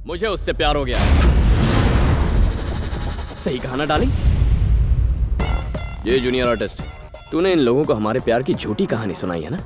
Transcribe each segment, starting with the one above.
मुझे उससे प्यार हो गया। सही कहा ना डार्लिंग? ये जूनियर आर्टिस्ट, तूने इन लोगों को हमारे प्यार की झूठी कहानी सुनाई है ना?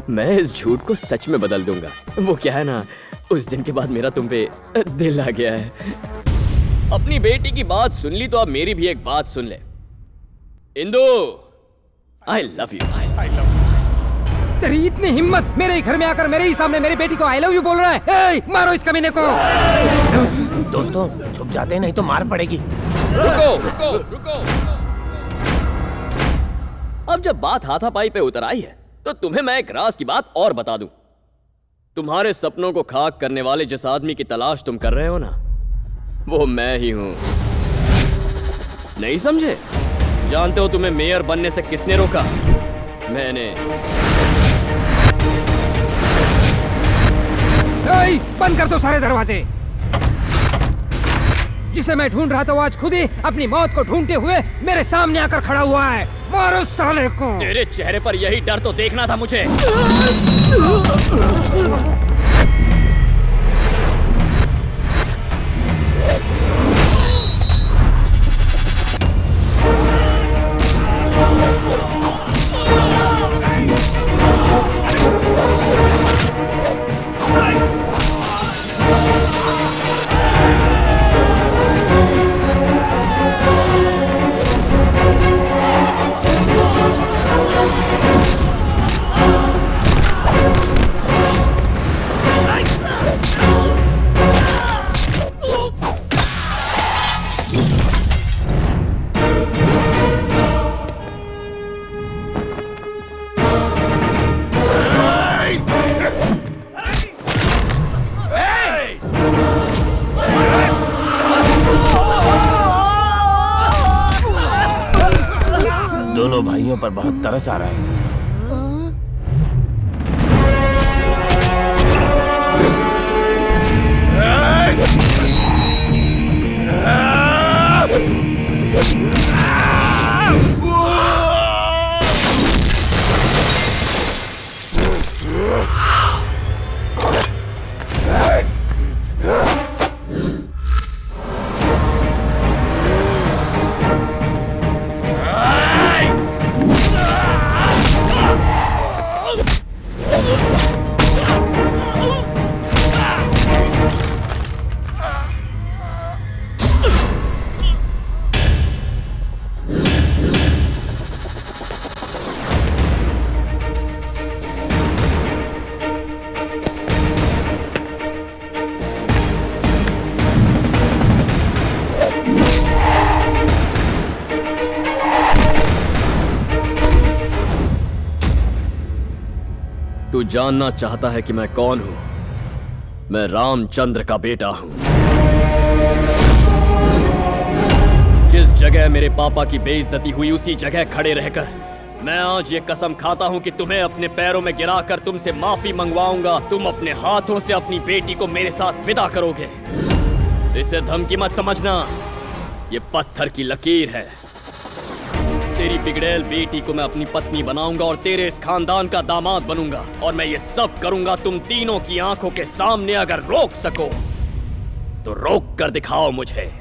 मैं इस झूठ को सच में बदल दूंगा। वो क्या है ना, उस दिन के बाद मेरा तुम पे दिल आ गया है। अपनी बेटी की बात सुन ली तो अब मेरी भी एक बात सुन ले। Indu, I love you. तेरी इतनी हिम्मत, मेरे घर में आकर मेरे ही सामने मेरी बेटी को आई लव यू बोल रहा है? ए, मारो इस कमीने को। दोस्तों छुप जाते हैं, नहीं तो मार पड़ेगी। रुको रुको रुको। अब जब बात हाथापाई पे उतर आई है तो तुम्हें मैं एक राज की बात और बता दूं। तुम्हारे सपनों को खाक करने वाले जिस आदमी की तलाश तुम कर रहे हो ना, वो मैं ही हूं। नहीं समझे? जानते हो तुम्हें मेयर बनने से किसने रोका? मैंने। बंद कर दो सारे दरवाजे। जिसे मैं ढूंढ रहा था वो आज खुद ही अपनी मौत को ढूंढते हुए मेरे सामने आकर खड़ा हुआ है। मारो साले को। तेरे चेहरे पर यही डर तो देखना था मुझे। दोनों भाइयों पर बहुत तरस आ रहा है। तू जानना चाहता है कि मैं कौन हूं? मैं रामचंद्र का बेटा हूं। जिस जगह मेरे पापा की बेइज्जती हुई उसी जगह खड़े रहकर मैं आज ये कसम खाता हूं कि तुम्हें अपने पैरों में गिराकर तुमसे माफी मंगवाऊंगा। तुम अपने हाथों से अपनी बेटी को मेरे साथ विदा करोगे। इसे धमकी मत समझना, ये पत्थर की लकीर है। तेरी बिगड़ैल बेटी को मैं अपनी पत्नी बनाऊंगा और तेरे इस खानदान का दामाद बनूंगा। और मैं ये सब करूंगा तुम तीनों की आंखों के सामने। अगर रोक सको तो रोक कर दिखाओ मुझे।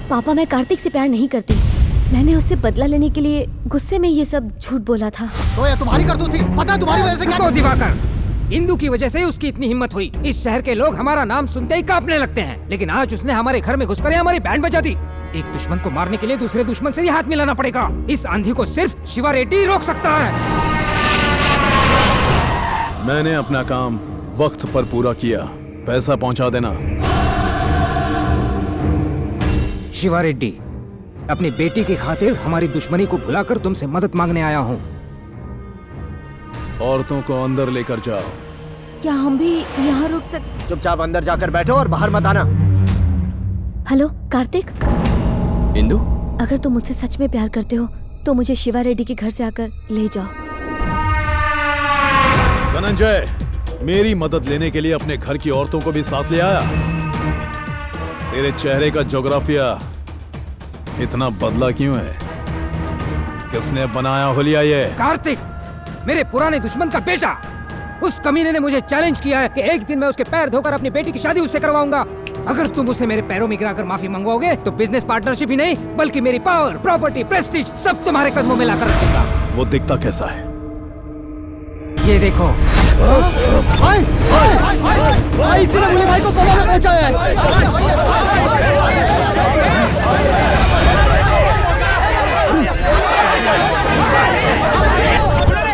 पापा, मैं कार्तिक से प्यार नहीं करती। मैंने उससे बदला लेने के लिए गुस्से में ये सब झूठ बोला था। तो ये तुम्हारी करतूत थी? पता तुम्हारी वजह से क्या? दिवाकर, इंदु की वजह से उसकी इतनी हिम्मत हुई। इस शहर के लोग हमारा नाम सुनते ही कांपने लगते हैं। लेकिन आज उसने हमारे घर में घुसकर हमारी बैंड बजा दी। एक दुश्मन को मारने के लिए दूसरे दुश्मन से ही हाथ मिलाना पड़ेगा। इस आंधी को सिर्फ शिवा रेड्डी रोक सकता है। मैंने अपना काम वक्त पर पूरा किया। पैसा पहुंचा देना। शिवा रेड्डी, अपनी बेटी की खातिर हमारी दुश्मनी को भुलाकर तुमसे मदद मांगने आया हूँ। औरतों को अंदर लेकर जाओ। क्या हम भी यहाँ रुक सकते? चुपचाप अंदर जाकर बैठो और बाहर मत आना। हेलो कार्तिक। इंदु, अगर तुम मुझसे सच में प्यार करते हो तो मुझे शिवा रेड्डी के घर से आकर ले जाओ। धनंजय, मेरी मदद लेने के लिए अपने घर की औरतों को भी साथ ले आया। तेरे चेहरे का ज्योग्राफिया इतना बदला क्यों है? किसने बनाया हुलिया ये? कार्तिक, मेरे पुराने दुश्मन का बेटा। उस कमीने ने मुझे चैलेंज किया है कि एक दिन मैं उसके पैर धोकर अपनी बेटी की शादी उससे करवाऊंगा। अगर तुम उसे मेरे पैरों में गिराकर माफी मंगवाओगे तो बिजनेस पार्टनरशिप ही नहीं बल्कि मेरी पावर, प्रॉपर्टी, प्रेस्टीज सब तुम्हारे कदमों में लाकर रख दूंगा। वो दिखता कैसा है? ये देखो। भाई इसी ने मुझे भाई को कोमा में पहुंचाया है।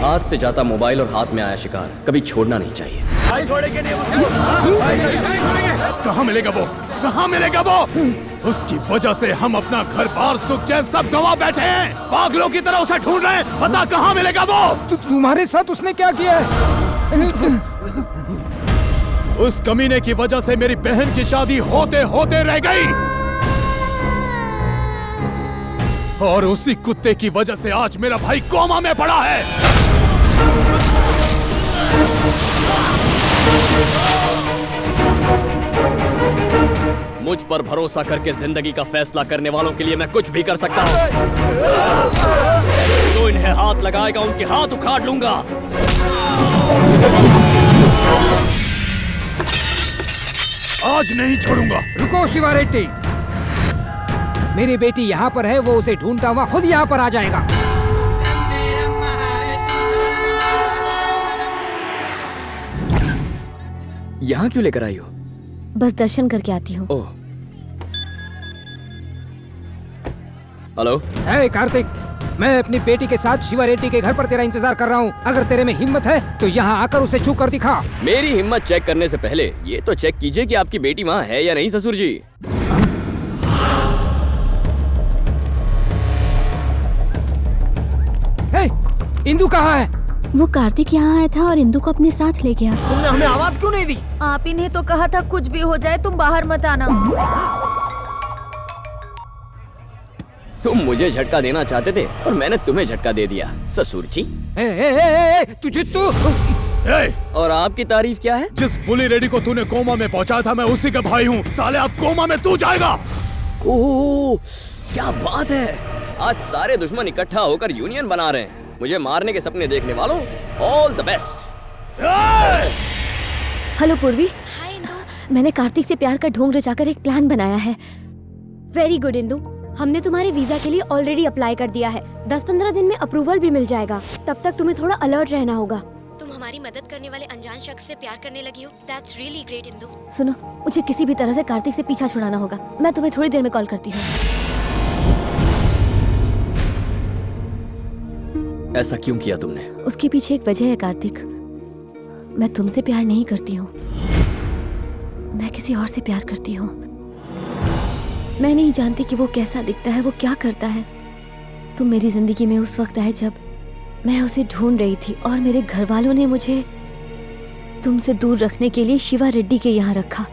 हाथ से जाता मोबाइल और हाथ में आया शिकार कभी छोड़ना नहीं चाहिए। कहाँ मिलेगा वो? कहाँ मिलेगा वो? उसकी वजह से हम अपना घर बार सुख चैन सब गंवा बैठे हैं। पागलों की तरह उसे ढूंढ रहे हैं। पता कहाँ मिलेगा वो? तुम्हारे साथ उसने क्या किया है? उस कमीने की वजह से मेरी बहन की शादी होते होते रह गई और उसी कुत्ते की वजह से आज मेरा भाई कोमा में पड़ा है। मुझ पर भरोसा करके जिंदगी का फैसला करने वालों के लिए मैं कुछ भी कर सकता हूँ। जो इन्हें हाथ लगाएगा उनके हाथ उखाड़ लूंगा। आज नहीं छोड़ूंगा। रुको शिवा रेड्डी, मेरी बेटी यहाँ पर है। वो उसे ढूंढता हुआ खुद यहाँ पर आ जाएगा। यहाँ क्यों लेकर आई हो? बस दर्शन करके आती हूँ। ओह, हेलो। हे कार्तिक, मैं अपनी बेटी के साथ शिवा रेड्डी के घर पर तेरा इंतजार कर रहा हूँ। अगर तेरे में हिम्मत है तो यहाँ आकर उसे छू कर दिखा। मेरी हिम्मत चेक करने से पहले ये तो चेक कीजिए कि आपकी बेटी वहाँ है या नहीं ससुर जी। हे, इंदु कहाँ है? वो कार्तिक यहाँ आया था और इंदु को अपने साथ ले गया। तुमने हमें आवाज क्यों नहीं दी? आप ही ने तो कहा था कुछ भी हो जाए तुम बाहर मत आना। तुम मुझे झटका देना चाहते थे और मैंने तुम्हें झटका दे दिया ससुर जी। तुझे तो और आपकी तारीफ क्या है? जिस बुली रेडी को तूने कोमा में पहुंचाया था मैं उसी का भाई हूँ। साले अब कोमा में तू जाएगा। ओह, क्या बात है। आज सारे दुश्मन इकट्ठा होकर यूनियन बना रहे हैं। मुझे मारने के सपने देखने वालों, ऑल द बेस्ट। हेलो पूर्वी। मैंने कार्तिक से प्यार का ढोंग रचाकर एक प्लान बनाया है। वेरी गुड इंदु, हमने तुम्हारे वीजा के लिए ऑलरेडी अप्लाई कर दिया है। 10-15 दिन में अप्रूवल भी मिल जाएगा। तब तक तुम्हें थोड़ा अलर्ट रहना होगा। तुम हमारी मदद करने वाले अनजान शख्स से प्यार करने लगी हो। That's really great Indu. सुनो, मुझे किसी भी तरह से कार्तिक से पीछा छुड़ाना होगा। मैं तुम्हें थोड़ी देर में कॉल करती हूँ। ऐसा क्यों किया तुमने? उसके पीछे एक वजह है कार्तिक। मैं तुमसे प्यार नहीं करती हूँ, मैं किसी और से प्यार करती हूँ। मैं नहीं जानती कि वो कैसा दिखता है, वो क्या करता है। तुम मेरी जिंदगी में उस वक्त आए जब मैं उसे ढूंढ रही थी और मेरे घर वालों ने मुझे तुमसे दूर रखने के लिए शिवा रेड्डी के यहाँ रखा।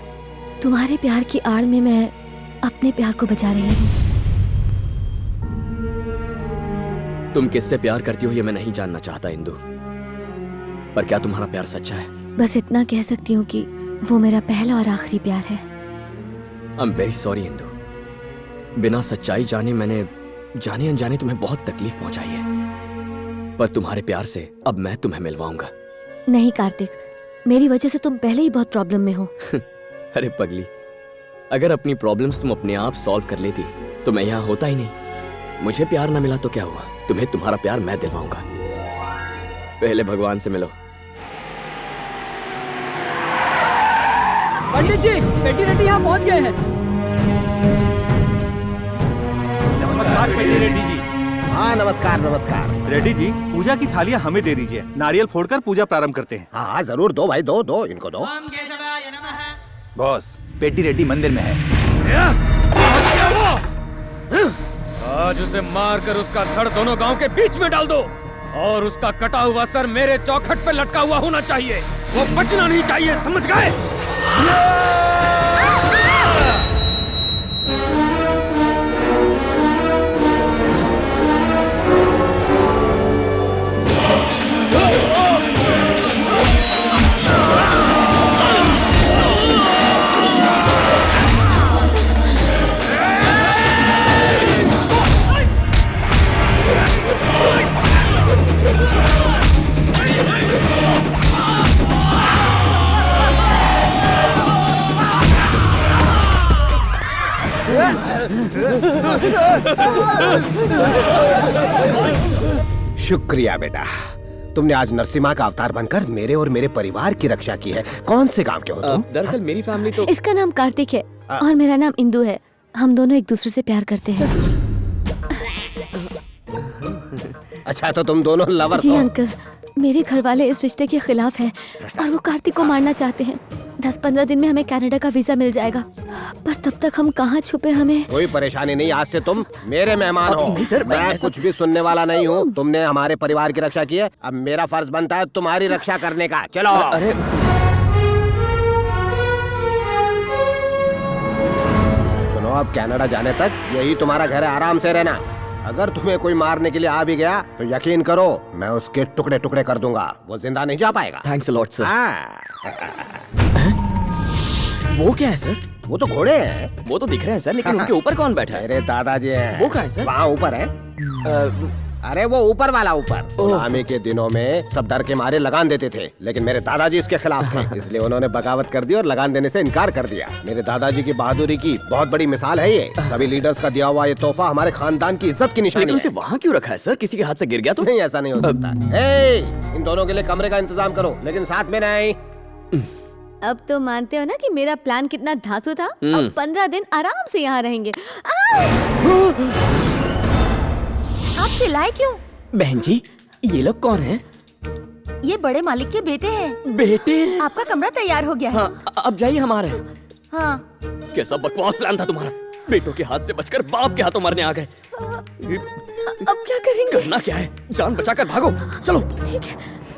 तुम्हारे प्यार की आड़ में मैं अपने प्यार को बचा रही हूँ। तुम किससे प्यार करती हो ये मैं नहीं जानना चाहता इंदु, पर क्या तुम्हारा प्यार सच्चा है? बस इतना कह सकती हूँ कि वो मेरा पहला और आखिरी प्यार है। I am very sorry Indu. बिना सच्चाई जाने मैंने जाने अनजाने तुम्हें बहुत तकलीफ पहुंचाई है, पर तुम्हारे प्यार से अब मैं तुम्हें मिलवाऊंगा। नहीं कार्तिक, मेरी वजह से तुम पहले ही बहुत प्रॉब्लम में हो। अरे पगली, अगर अपनी प्रॉब्लम्स तुम अपने आप सॉल्व कर लेती तो मैं यहाँ होता ही नहीं। मुझे प्यार ना मिला तो क्या हुआ, तुम्हें तुम्हारा प्यार मैं दिलवाऊंगा। पहले भगवान से मिलो। पंडित जी, पेटी रेड्डी यहाँ पहुँच गए हैं। नमस्कार पेटी रेड्डी जी। हाँ नमस्कार नमस्कार। रेड्डी जी, पूजा की थालियाँ हमें दे दीजिए। नारियल फोड़कर पूजा प्रारंभ करते हैं। हाँ जरूर, दो भाई, दो दो, इनको दो। बॉस, पेटी रेड्डी मंदिर में है। आज उसे मारकर उसका धड़ दोनों गांव के बीच में डाल दो और उसका कटा हुआ सर मेरे चौखट पे लटका हुआ होना चाहिए। वो बचना नहीं चाहिए, समझ गए? शुक्रिया बेटा, तुमने आज नरसिम्हा का अवतार बनकर मेरे और मेरे परिवार की रक्षा की है। कौन से गांव के हो तुम? दरअसल मेरी फैमिली तो इसका नाम कार्तिक है और मेरा नाम इंदु है। हम दोनों एक दूसरे से प्यार करते हैं। अच्छा, तो तुम दोनों लवर जी हो? अंकल, मेरे घर वाले इस रिश्ते के खिलाफ हैं और वो कार्तिक को मारना चाहते हैं। 10-15 दिन में हमें कनाडा का वीजा मिल जाएगा, पर तब तक हम कहाँ छुपे। हमें कोई परेशानी नहीं, आज से तुम मेरे मेहमान हो। नहीं सर, मैं कुछ भी सुनने वाला नहीं हूँ। तुमने हमारे परिवार की रक्षा की है, अब मेरा फर्ज बनता है तुम्हारी रक्षा करने का। चलो। अरे सुनो, अब कनाडा जाने तक यही तुम्हारा घर है, आराम से रहना। अगर तुम्हें कोई मारने के लिए आ भी गया तो यकीन करो मैं उसके टुकड़े टुकड़े कर दूंगा, वो जिंदा नहीं जा पाएगा। Thanks a lot sir. हाँ। वो क्या है सर? वो तो घोड़े हैं। वो तो दिख रहे हैं सर, लेकिन उनके ऊपर कौन बैठा है? मेरे दादाजी हैं। वो कहाँ है सर? वहाँ ऊपर है। अरे वो ऊपर वाला ऊपर। गुलामी के दिनों में सब डर के मारे लगान देते थे, लेकिन मेरे दादाजी इसके खिलाफ थे, इसलिए उन्होंने बगावत कर दी और लगान देने से इनकार कर दिया। मेरे दादाजी की बहादुरी की बहुत बड़ी मिसाल है ये। सभी लीडर्स का दिया हुआ ये तोहफा हमारे खानदान की इज्जत की निशानी लेकिन उसे है। वहाँ क्यों रखा है सर? किसी के हाथ से गिर गया तो? नहीं, ऐसा नहीं हो सकता। इन दोनों के लिए कमरे का इंतजाम करो, लेकिन साथ में नहीं। अब तो मानते हो ना कि मेरा प्लान कितना धांसू था। अब 15 दिन आराम से यहाँ रहेंगे। आप चिल्लाए क्यों? बहन जी, ये लोग कौन हैं? ये बड़े मालिक के बेटे हैं। बेटे? आपका कमरा तैयार हो गया है। हाँ, अब जाइए हमारे। हाँ। कैसा बकवास प्लान था तुम्हारा? बेटों के हाथ से बचकर बाप के हाथों मरने आ गए। अब क्या करेंगे? करना क्या है? जान बचाकर भागो। चलो। ठीक है।